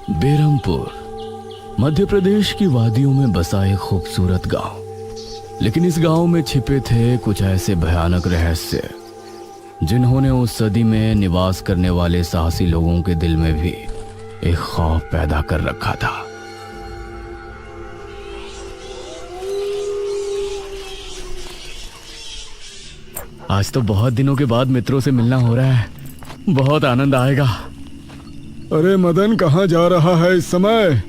बेरमपुर मध्य प्रदेश की वादियों में बसा एक खूबसूरत गांव। लेकिन इस गांव में छिपे थे कुछ ऐसे भयानक रहस्य जिन्होंने उस सदी में निवास करने वाले साहसी लोगों के दिल में भी एक खौफ पैदा कर रखा था। आज तो बहुत दिनों के बाद मित्रों से मिलना हो रहा है, बहुत आनंद आएगा। अरे मदन, कहाँ जा रहा है इस समय?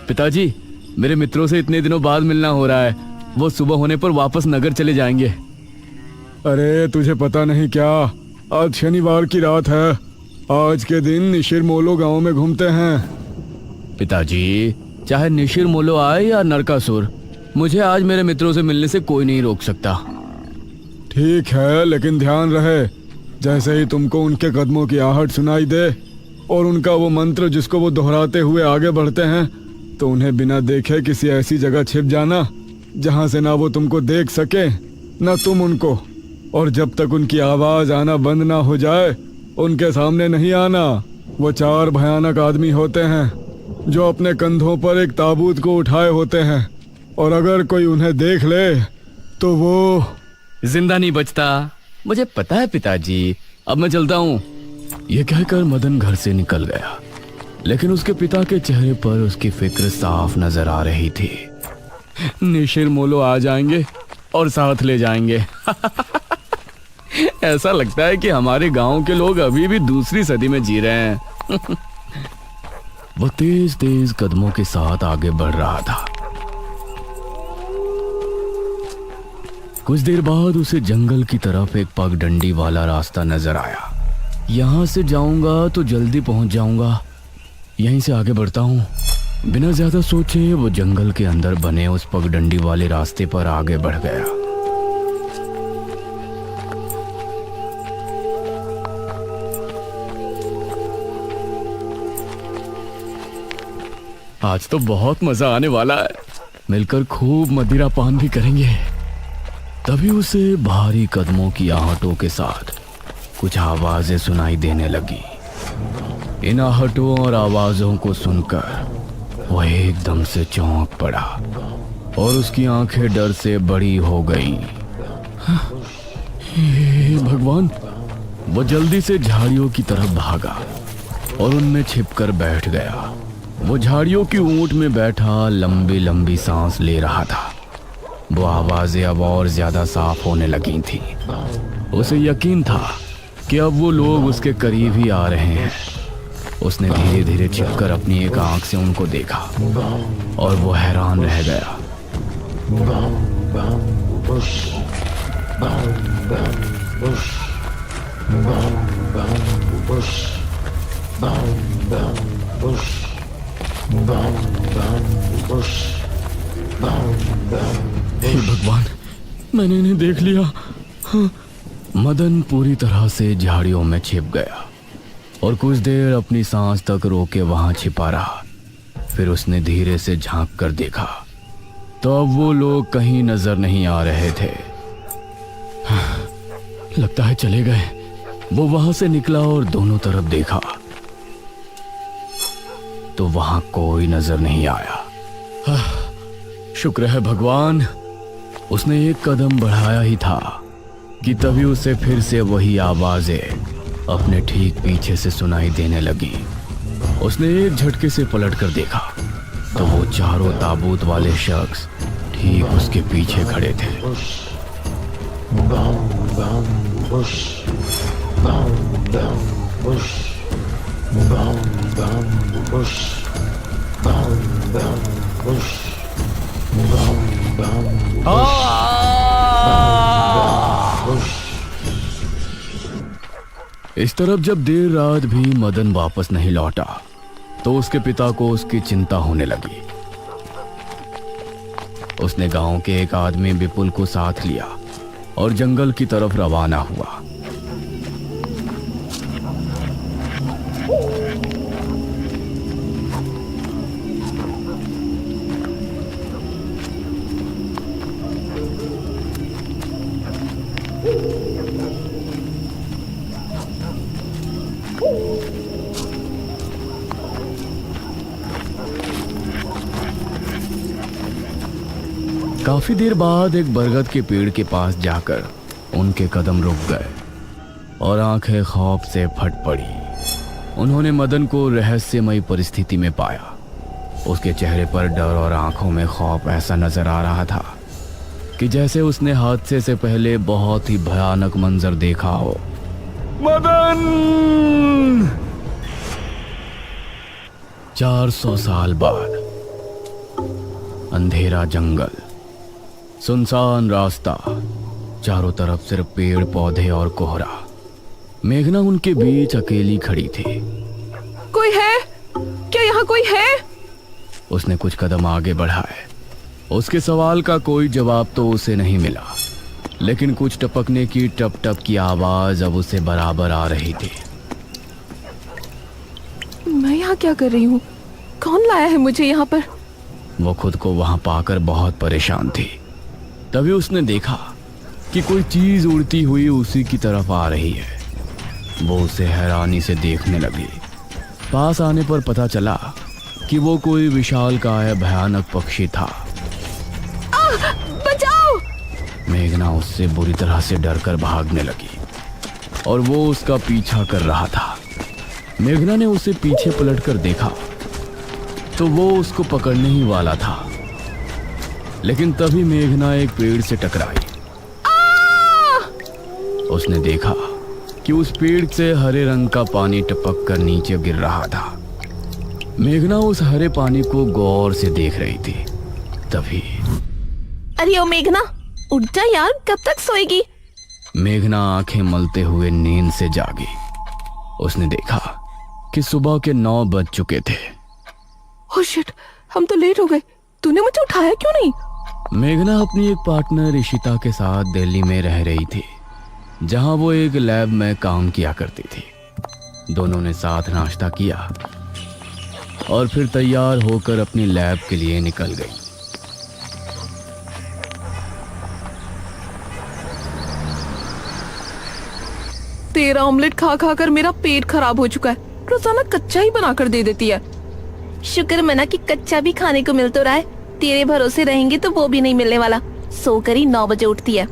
पिताजी, मेरे मित्रों से इतने दिनों बाद मिलना हो रहा है। वो सुबह होने पर वापस नगर चले जाएंगे। अरे तुझे पता नहीं क्या, आज शनिवार की रात है। आज के दिन निशिर मोलो गांव में घूमते हैं। पिताजी, चाहे निशिर मोलो आए या नरकासुर, मुझे आज मेरे मित्रों से मिलने से कोई नहीं रोक सकता। ठीक है, लेकिन ध्यान रहे, जैसे ही तुमको उनके कदमों की आहट सुनाई दे और उनका वो मंत्र जिसको वो दोहराते हुए आगे बढ़ते हैं, तो उन्हें बिना देखे किसी ऐसी जगह छिप जाना जहां से ना वो तुमको देख सके ना तुम उनको। और जब तक उनकी आवाज आना बंद ना हो जाए उनके सामने नहीं आना। वो 4 भयानक आदमी होते हैं जो अपने कंधों पर एक ताबूत को उठाए होते हैं, और अगर कोई उन्हें देख ले तो वो जिंदा नहीं बचता। मुझे पता है पिताजी, अब मैं चलता हूँ। यह कहकर मदन घर से निकल गया, लेकिन उसके पिता के चेहरे पर उसकी फिक्र साफ नजर आ रही थी। निशिर मोलो आ जाएंगे और साथ ले जाएंगे। ऐसा लगता है कि हमारे गांव के लोग अभी भी दूसरी सदी में जी रहे हैं। वो तेज तेज कदमों के साथ आगे बढ़ रहा था। कुछ देर बाद उसे जंगल की तरफ एक पगडंडी वाला रास्ता नजर आया। यहां से जाऊंगा तो जल्दी पहुंच जाऊंगा, यहीं से आगे बढ़ता हूँ। बिना ज्यादा सोचे वो जंगल के अंदर बने उस पगडंडी वाले रास्ते पर आगे बढ़ गया। आज तो बहुत मजा आने वाला है, मिलकर खूब मदिरा पान भी करेंगे। तभी उसे भारी कदमों की आहटों के साथ कुछ आवाजें सुनाई देने लगी। इन आहटों और आवाजों को सुनकर वो एकदम से चौंक पड़ा और उसकी आंखें डर से बड़ी हो गईं। हे भगवान! वो जल्दी से झाड़ियों की तरफ भागा और उनमें छिपकर बैठ गया। वो झाड़ियों की ऊंट में बैठा लंबी लंबी सांस ले रहा था। वो आवाजें अब और ज्यादा साफ होने लगी थी। उसे यकीन था कि अब वो लोग उसके करीब ही आ रहे हैं। उसने धीरे धीरे छिपकर अपनी एक आंख से उनको देखा और वो हैरान रह गया। हे भगवान, मैंने इन्हें देख लिया। हाँ। मदन पूरी तरह से झाड़ियों में छिप गया और कुछ देर अपनी सांस तक रोके वहां छिपा रहा। फिर उसने धीरे से झांक कर देखा तो अब वो लोग कहीं नजर नहीं आ रहे थे। हाँ, लगता है चले गए। वो वहां से निकला और दोनों तरफ देखा तो वहां कोई नजर नहीं आया। हाँ, शुक्र है भगवान। उसने एक कदम बढ़ाया ही था कि तभी उसे फिर से वही आवाजें अपने ठीक पीछे से सुनाई देने लगी। उसने एक झटके से पलटकर देखा तो वो चारों ताबूत वाले शख्स ठीक उसके पीछे खड़े थे। इस तरफ जब देर रात भी मदन वापस नहीं लौटा तो उसके पिता को उसकी चिंता होने लगी। उसने गांव के एक आदमी विपुल को साथ लिया और जंगल की तरफ रवाना हुआ। काफी देर बाद एक बरगद के पेड़ के पास जाकर उनके कदम रुक गए और आंखें खौफ से फट पड़ी। उन्होंने मदन को रहस्यमयी परिस्थिति में पाया। उसके चेहरे पर डर और आंखों में खौफ ऐसा नजर आ रहा था कि जैसे उसने हादसे से पहले बहुत ही भयानक मंजर देखा हो। मदन! 400 साल बाद अंधेरा जंगल, सुनसान रास्ता, चारों तरफ सिर्फ पेड़ पौधे और कोहरा। मेघना उनके बीच अकेली खड़ी थी। कोई है? क्या यहाँ कोई है? उसने कुछ कदम आगे बढ़ाए। उसके सवाल का कोई जवाब तो उसे नहीं मिला, लेकिन कुछ टपकने की टप टप की आवाज अब उसे बराबर आ रही थी। मैं यहाँ क्या कर रही हूँ? कौन लाया है मुझे यहाँ पर? वो खुद को वहां पाकर बहुत परेशान थी। तभी उसने देखा कि कोई चीज उड़ती हुई उसी की तरफ आ रही है। वो उसे हैरानी से देखने लगी। पास आने पर पता चला कि वो कोई विशालकाय भयानक पक्षी था। बचाओ! मेघना उससे बुरी तरह से डरकर भागने लगी और वो उसका पीछा कर रहा था। मेघना ने उसे पीछे पलटकर देखा तो वो उसको पकड़ने ही वाला था, लेकिन तभी मेघना एक पेड़ से टकराई। उसने देखा कि उस पेड़ से हरे रंग का पानी टपक कर नीचे गिर रहा था। मेघना उस हरे पानी को गौर से देख रही थी। तभी अरे ओ मेघना, उठ जा यार, कब तक सोएगी? मेघना आंखें मलते हुए नींद से जागी। उसने देखा कि सुबह के 9 बज चुके थे। ओह शिट, हम तो लेट हो गए। तूने मुझे उठाया क्यों नहीं? मेघना अपनी एक पार्टनर इशिता के साथ दिल्ली में रह रही थी, जहां वो एक लैब में काम किया करती थी। दोनों ने साथ नाश्ता किया और फिर तैयार होकर अपनी लैब के लिए निकल गई। तेरा ऑमलेट खा खा कर मेरा पेट खराब हो चुका है। रोजाना कच्चा ही बना कर दे देती है। शुक्र मना कि कच्चा भी खाने को मिल तो रहा है। तेरे भरोसे रहेंगे तो वो भी नहीं मिलने वाला। सोकर ही 9 बजे उठती है।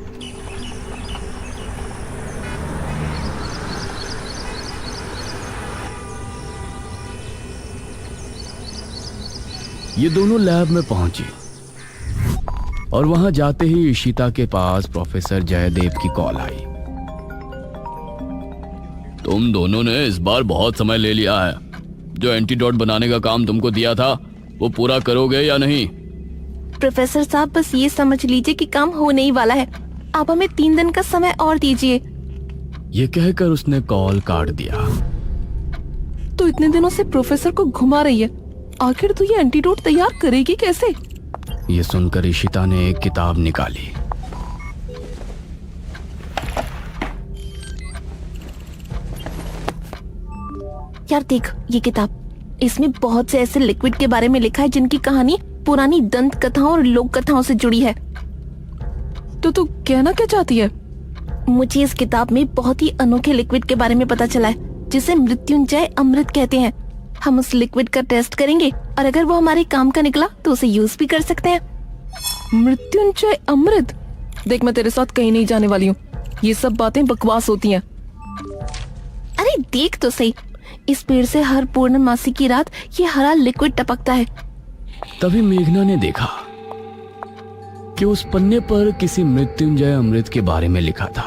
ये दोनों लैब में पहुंची और वहां जाते ही इशिता के पास प्रोफेसर जयदेव की कॉल आई। तुम दोनों ने इस बार बहुत समय ले लिया है। जो एंटीडोट बनाने का काम तुमको दिया था वो पूरा करोगे या नहीं? प्रोफेसर साहब, बस ये समझ लीजिए कि काम होने ही वाला है। आप हमें 3 दिन का समय और दीजिए। ये कहकर उसने कॉल काट दिया। तो इतने दिनों से प्रोफेसर को घुमा रही है, आखिर तू ये एंटीडोट तैयार करेगी कैसे? ये सुनकर इशिता ने एक किताब निकाली। यार देख ये किताब, इसमें बहुत से ऐसे लिक्विड के बारे में लिखा है जिनकी कहानी पुरानी दंत कथाओं और लोक कथाओं से जुड़ी है। तो तू कहना क्या चाहती है? मुझे इस किताब में बहुत ही अनोखे लिक्विड के बारे में पता चला है, जिसे मृत्युंजय अमृत कहते हैं। हम उस लिक्विड का टेस्ट करेंगे और अगर वो हमारे काम का निकला तो उसे यूज भी कर सकते हैं। मृत्युंजय अमृत? देख, मैं तेरे साथ कहीं नहीं जाने वाली हूँ। ये सब बातें बकवास होती हैं। अरे देख तो सही, इस पेड़ से हर पूर्णमासी की रात ये हरा लिक्विड टपकता है। तभी मेघना ने देखा कि उस पन्ने पर किसी मृत्युंजय अमृत के बारे में लिखा था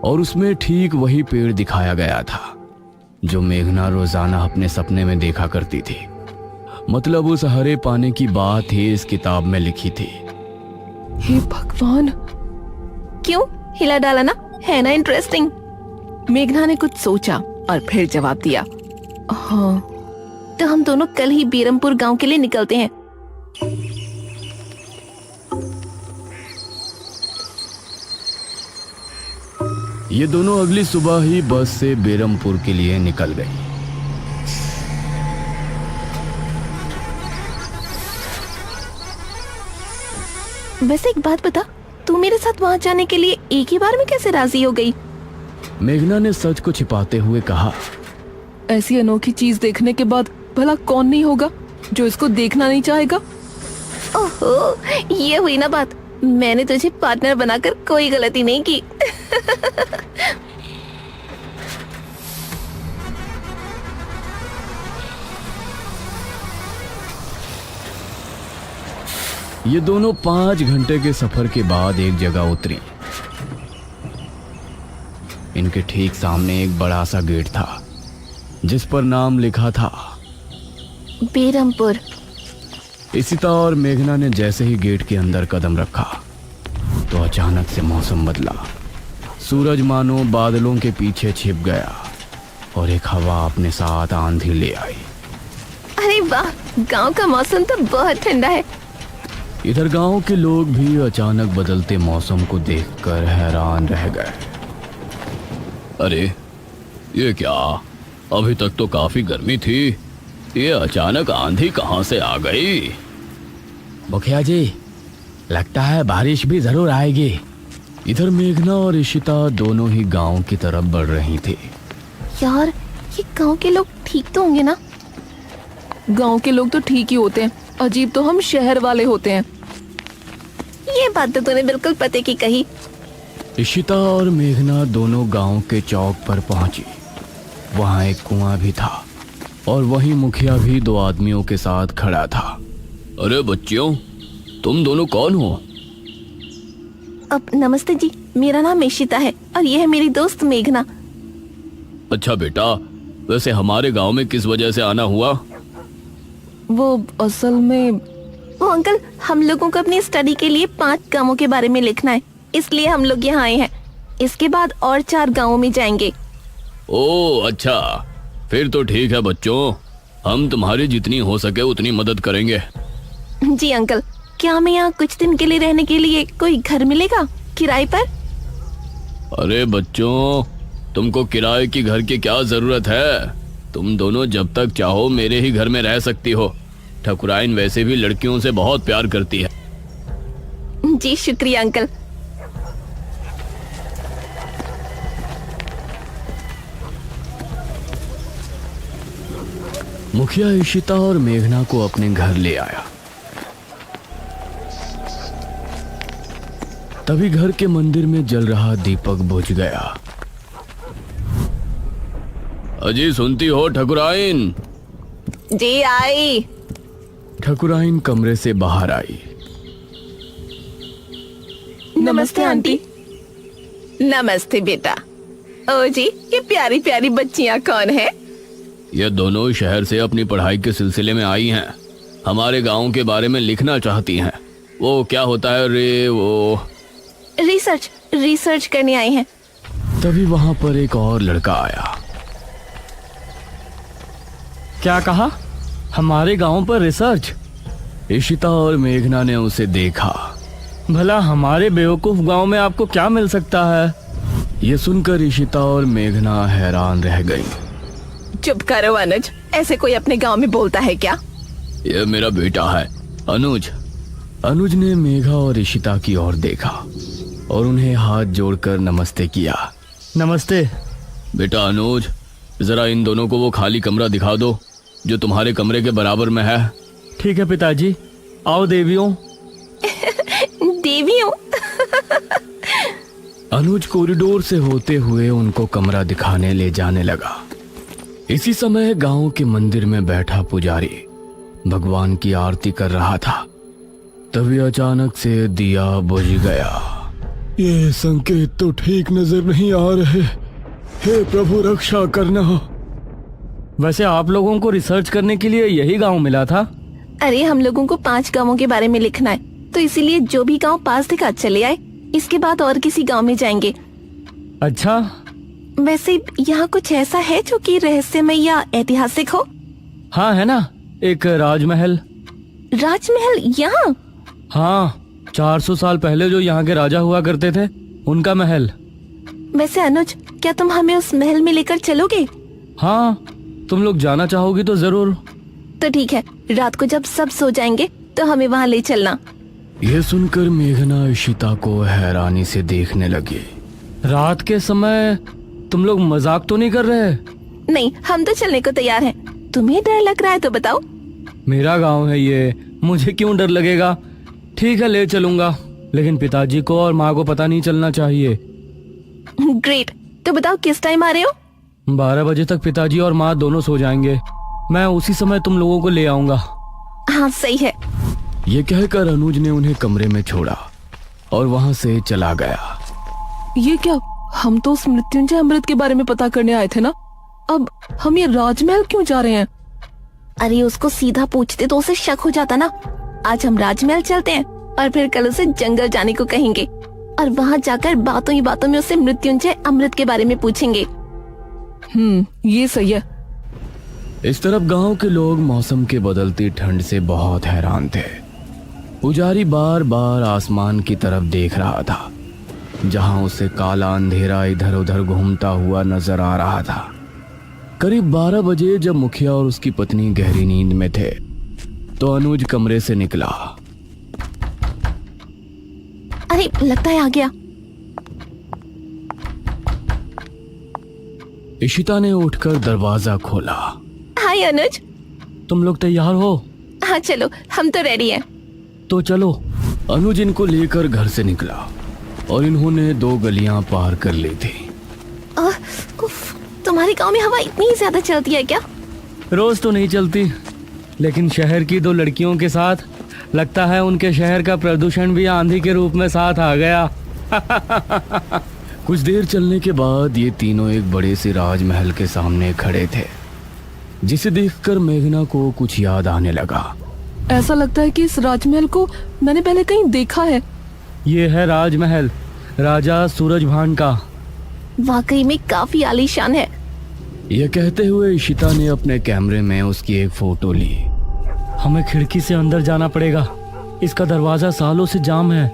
और उसमें ठीक वही पेड़ दिखाया गया था जो मेघना रोजाना अपने सपने में देखा करती थी। मतलब उस हरे पानी की बात ही इस किताब में लिखी थी। हे भगवान, क्यों हिला डाला ना, है ना इंटरेस्टिंग? मेघना ने कुछ सोचा और फिर जवाब दिया, हाँ तो हम दोनों कल ही बीरमपुर गांव के लिए निकलते हैं। ये दोनों अगली सुबह ही बस से बेरमपुर के लिए निकल गई। वैसे एक बात बता, तू मेरे साथ वहां जाने के लिए एक ही बार में कैसे राजी हो गई? मेघना ने सच को छिपाते हुए कहा, ऐसी अनोखी चीज देखने के बाद भला कौन नहीं होगा जो इसको देखना नहीं चाहेगा? ओहो, ये हुई ना बात। मैंने तुझे पार्टनर बनाकर कोई गलती नहीं की। ये दोनों 5 घंटे के सफर के बाद एक जगह उतरी। इनके ठीक सामने एक बड़ा सा गेट था जिस पर नाम लिखा था बेरमपुर। इशिता और मेघना ने जैसे ही गेट के अंदर कदम रखा तो अचानक से मौसम बदला। सूरज मानो बादलों के पीछे छिप गया और एक हवा अपने साथ आंधी ले आई। अरे वाह, गांव का मौसम तो बहुत ठंडा है। इधर गांव के लोग भी अचानक बदलते मौसम को देखकर हैरान रह गए। अरे ये क्या, अभी तक तो काफी गर्मी थी, ये अचानक आंधी कहां से आ गई? मुखिया जी, लगता है बारिश भी जरूर आएगी। इधर मेघना और इशिता दोनों ही गांव की तरफ बढ़ रही थी। यार, ये गांव के लोग ठीक तो होंगे ना? गांव के लोग तो ठीक ही होते हैं, अजीब तो हम शहर वाले होते हैं। ये बात तो तूने बिल्कुल पते की कही। इशिता और मेघना दोनों गांव के चौक पर पहुंची। वहां एक कुआं भी था और वहीं मुखिया भी 2 आदमियों के साथ खड़ा था। अरे बच्चियों, तुम दोनों कौन हो? अब नमस्ते जी, मेरा नाम इशिता है और ये है मेरी दोस्त मेघना। अच्छा बेटा, वैसे हमारे गांव में किस वजह से आना हुआ? वो असल में वो अंकल, हम लोगों को अपनी स्टडी के लिए 5 गांवों के बारे में लिखना है, इसलिए हम लोग यहाँ आए हैं। इसके बाद और 4 गांवों में जाएंगे। ओह अच्छा, फिर तो ठीक है बच्चों, हम तुम्हारी जितनी हो सके उतनी मदद करेंगे। जी अंकल, क्या हमें यहाँ कुछ दिन के लिए रहने के लिए कोई घर मिलेगा किराए पर? अरे बच्चों, तुमको किराए की घर की क्या जरूरत है? तुम दोनों जब तक चाहो मेरे ही घर में रह सकती हो। ठकुराइन वैसे भी लड़कियों से बहुत प्यार करती है। जी शुक्रिया अंकल। मुखिया इशिता और मेघना को अपने घर ले आया। तभी घर के मंदिर में जल रहा दीपक बुझ गया। अजी सुनती हो ठकुराइन? जी आई। ठकुराइन कमरे से बाहर आई। नमस्ते आंटी। नमस्ते बेटा। ओ जी, ये प्यारी प्यारी बच्चियां कौन है? ये दोनों शहर से अपनी पढ़ाई के सिलसिले में आई हैं। हमारे गांव के बारे में लिखना चाहती हैं। वो क्या होता है रे, वो रिसर्च करने आई हैं। तभी वहां पर एक और लड़का आया। क्या कहा? हमारे गांव पर रिसर्च? इशिता और मेघना ने उसे देखा। भला हमारे बेवकूफ गांव में आपको क्या मिल सकता है? ये सुनकर इशिता और मेघना हैरान रह गई। चुप करो अनुज, ऐसे कोई अपने गांव में बोलता है क्या? ये मेरा बेटा है अनुज। अनुज ने मेघा और इशिता की ओर देखा और उन्हें हाथ जोड़कर नमस्ते किया। नमस्ते बेटा अनुज, जरा इन दोनों को वो खाली कमरा दिखा दो जो तुम्हारे कमरे के बराबर में है। ठीक है पिताजी, आओ देवियों। देवियों? अनुज कॉरिडोर से होते हुए उनको कमरा दिखाने ले जाने लगा। इसी समय गांव के मंदिर में बैठा पुजारी भगवान की आरती कर रहा था। तभी अचानक से दिया बुझ गया। ये संकेत तो ठीक नजर नहीं आ रहे। हे प्रभु, रक्षा करना। वैसे आप लोगों को रिसर्च करने के लिए यही गांव मिला था? अरे हम लोगों को 5 गांवों के बारे में लिखना है, तो इसीलिए जो भी गांव पास दिखा चले आए। इसके बाद और किसी गांव में जाएंगे। अच्छा, वैसे यहाँ कुछ ऐसा है जो कि रहस्यमय या ऐतिहासिक हो? हाँ है ना, एक राजमहल। राजमहल यहाँ? हाँ, 400 साल पहले जो यहाँ के राजा हुआ करते थे, उनका महल। वैसे अनुज, क्या तुम हमें उस महल में लेकर चलोगे? हाँ, तुम लोग जाना चाहोगी तो जरूर। तो ठीक है, रात को जब सब सो जाएंगे तो हमें वहाँ ले चलना। यह सुनकर मेघना इशिता को हैरानी से देखने लगी। रात के समय तुम लोग मजाक तो नहीं कर रहे? नहीं, हम तो चलने को तैयार हैं। तुम्हें डर लग रहा है तो बताओ। मेरा गांव है ये, मुझे क्यों डर लगेगा? ठीक है, ले चलूंगा, लेकिन पिताजी को और माँ को पता नहीं चलना चाहिए। ग्रेट। तो बताओ किस टाइम आ रहे हो? 12 बजे तक पिताजी और माँ दोनों सो जाएंगे। मैं उसी समय तुम लोगों को ले आऊंगा। हाँ सही है। ये कहकर अनुज ने उन्हें कमरे में छोड़ा और वहां से चला गया। ये क्या? हम तो उस मृत्युंजय अमृत के बारे में पता करने आए थे ना। अब हम ये राजमहल क्यों जा रहे हैं? अरे उसको सीधा पूछते तो उसे शक हो जाता ना। आज हम राजमहल चलते हैं और फिर कल उसे जंगल जाने को कहेंगे और वहाँ जाकर बातों ही बातों में उससे मृत्युंजय अमृत के बारे में पूछेंगे। ये सही है। इस तरफ गांव के लोग मौसम के बदलती ठंड से बहुत हैरान थे। पुजारी बार बार आसमान की तरफ देख रहा था, जहां उसे काला अंधेरा इधर उधर घूमता हुआ नजर आ रहा था। करीब 12 बजे जब मुखिया और उसकी पत्नी गहरी नींद में थे, तो अनुज कमरे से निकला। अरे लगता है आ गया। इशिता ने उठकर दरवाजा खोला। हाय अनुज। तुम लोग तैयार हो? हाँ चलो, हम तो रेडी हैं। तो चलो। अनुज इनको लेकर घर से निकला और इन्होंने 2 गलियां पार कर ली थी। उफ, तुम्हारे गांव में हवा इतनी ज्यादा चलती है क्या? रोज तो नहीं चलती, लेकिन शहर की 2 लड़कियों के साथ लगता है उनके शहर का प्रदूषण भी आंधी के रूप में साथ आ गया। कुछ देर चलने के बाद ये तीनों एक बड़े से राजमहल के सामने खड़े थे, जिसे देखकर मेघना को कुछ याद आने लगा। ऐसा लगता है कि इस राजमहल को मैंने पहले कहीं देखा है। ये है राजमहल, राजा सूरजभान का। वाकई में काफी आलीशान है। यह कहते हुए इशिता ने अपने कैमरे में उसकी एक फोटो ली। हमें खिड़की से अंदर जाना पड़ेगा, इसका दरवाजा सालों से जाम है।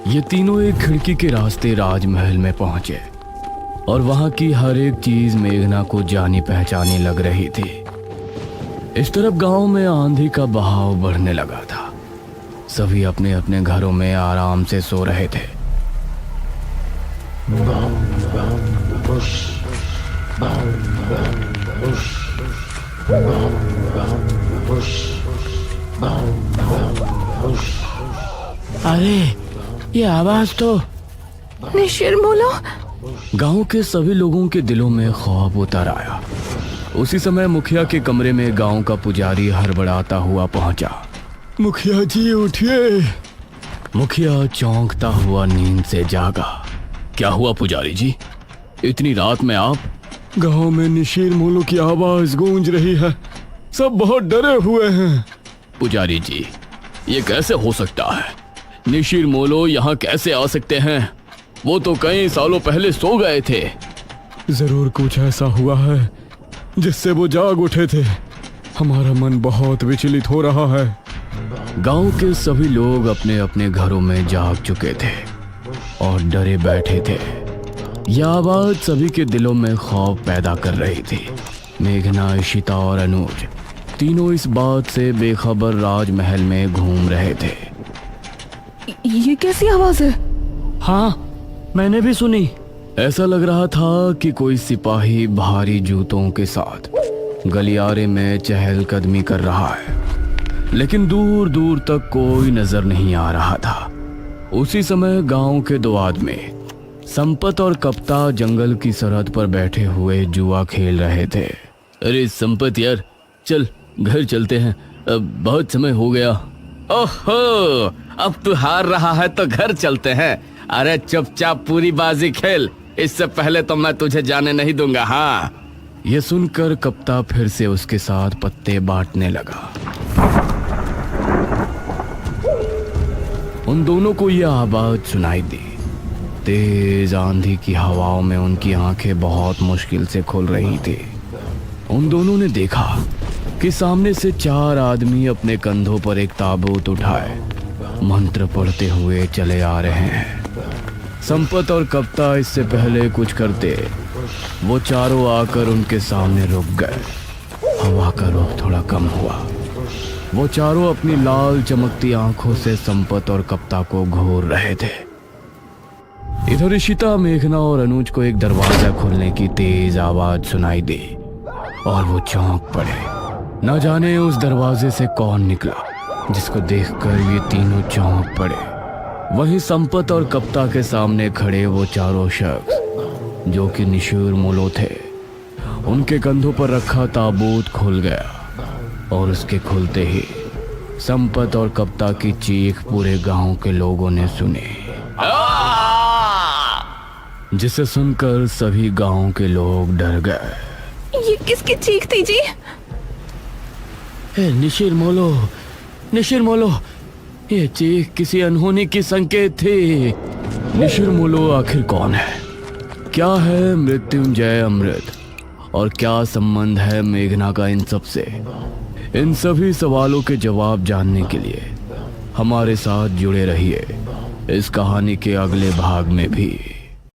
ये तीनों एक खिड़की के रास्ते राजमहल में पहुंचे और वहां की हर एक चीज मेघना को जानी पहचानी लग रही थी। इस तरफ गांव में आंधी का बहाव बढ़ने लगा था। सभी अपने अपने घरों में आराम से सो रहे थे। अरे ये आवाज तो निशिरमोलो। गांव के सभी लोगों के दिलों में खौफ उतर आया। उसी समय मुखिया के कमरे में गांव का पुजारी हड़बड़ाता हुआ पहुंचा। मुखिया जी उठिए। मुखिया चौंकता हुआ नींद से जागा। क्या हुआ पुजारी जी, इतनी रात में आप? गांव में निशीर मोलो की आवाज गूंज रही है, सब बहुत डरे हुए हैं। पुजारी जी, ये कैसे हो सकता है? निशीर मोलो यहाँ कैसे आ सकते हैं? वो तो कई सालों पहले सो गए थे। जरूर कुछ ऐसा हुआ है जिससे वो जाग उठे थे। हमारा मन बहुत विचलित हो रहा है। गांव के सभी लोग अपने अपने घरों में जाग चुके थे और डरे बैठे थे। यह आवाज सभी के दिलों में खौफ पैदा कर रही थी। मेघना, इशिता और अनुज तीनों इस बात से बेखबर राजमहल में घूम रहे थे। ये कैसी आवाज है? हाँ, मैंने भी सुनी। ऐसा लग रहा था कि कोई सिपाही भारी जूतों के साथ गलियारे में चहलकदमी कर रहा है, लेकिन दूर दूर तक कोई नजर नहीं आ रहा था। उसी समय गांव के 2 आदमी संपत और कप्ता जंगल की सरहद पर बैठे हुए जुआ खेल रहे थे। अरे संपत यार, चल घर चलते हैं, अब बहुत समय हो गया। ओहो, अब तू हार रहा है तो घर चलते हैं। अरे चुपचाप पूरी बाजी खेल, इससे पहले तो मैं तुझे जाने नहीं दूंगा। हाँ। यह सुनकर कप्ता फिर से उसके साथ पत्ते बांटने लगा। उन दोनों को यह आवाज सुनाई दी। तेज आंधी की हवाओं में उनकी आंखें बहुत मुश्किल से खुल रही थी। उन दोनों ने देखा कि सामने से 4 आदमी अपने कंधों पर एक ताबूत उठाए मंत्र पढ़ते हुए चले आ रहे हैं। संपत और कप्ता इससे पहले कुछ करते, वो चारों आकर उनके सामने रुक गए। हवा का रुख थोड़ा कम हुआ। वो चारों अपनी लाल चमकती आंखों से संपत और कप्ता को घूर रहे थे। इधर इशिता, मेघना और अनुज को एक दरवाजा खुलने की तेज आवाज सुनाई दी और वो चौंक पड़े। न जाने उस दरवाजे से कौन निकला जिसको देखकर ये तीनों चौंक पड़े। वहीं संपत और कप्ता के सामने खड़े वो चारों शख्स जो कि निशूर मोलो थे। उनके कंधों पर रखा ताबूत खुल गया और उसके खुलते ही संपत और कप्ता की चीख पूरे गांव के लोगों ने सुनी, जिसे सुनकर सभी गांव के लोग डर गए। ये किसकी चीख थी जी? निशिर मोलो, ये चीख किसी अनहोनी की संकेत थी। निशिर मोलो आखिर कौन है? क्या है मृत्युंजय अमृत? और क्या संबंध है मेघना का इन सब से? इन सभी सवालों के जवाब जानने के लिए हमारे साथ जुड़े रहिए इस कहानी के अगले भाग में भी।